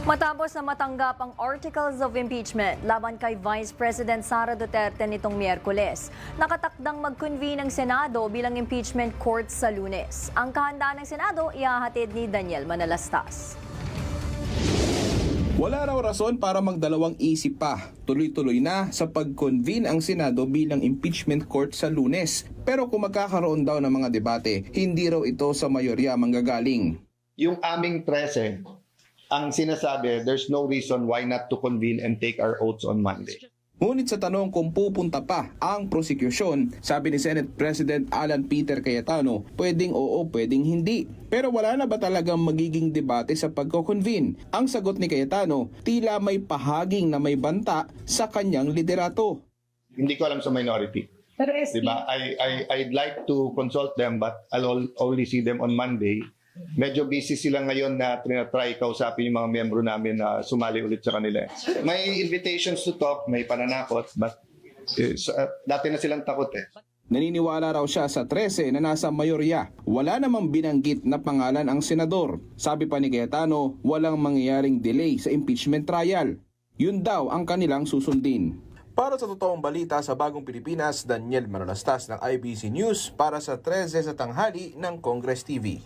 Matapos na matanggap ang articles of impeachment laban kay Vice President Sara Duterte nitong Miyerkules, nakatakdang mag-convene ang Senado bilang impeachment court sa Lunes. Ang kahandaan ng Senado ihahatid ni Daniel Manalastas. Wala raw rason para magdalawang isip pa. Tuloy-tuloy na sa pag-convene ang Senado bilang impeachment court sa Lunes. Pero kung magkakaroon daw ng mga debate, hindi raw ito sa mayorya manggagaling. Yung aming present, ang sinasabi, there's no reason why not to convene and take our oaths on Monday. Ngunit sa tanong kung pupunta pa ang prosecution, sabi ni Senate President Alan Peter Cayetano, pwedeng oo, pwedeng hindi. Pero wala na ba talagang magiging debate sa pagko-convene? Ang sagot ni Cayetano, tila may pahaging na may banta sa kanyang liderato. Hindi ko alam sa minority. Pero SP, Diba? I'd like to consult them but I'll only see them on Monday. Medyo busy sila ngayon na try kausapin yung mga miyembro namin na sumali ulit sa kanila. May invitations to talk, may pananakot, but dati na silang takot eh. Naniniwala raw siya sa 13 na nasa mayorya. Wala namang binanggit na pangalan ang senador. Sabi pa ni Cayetano, walang mangyayaring delay sa impeachment trial. Yun daw ang kanilang susundin. Para sa totoong balita sa Bagong Pilipinas, Daniel Manalastas ng IBC News para sa 13 sa tanghali ng Congress TV.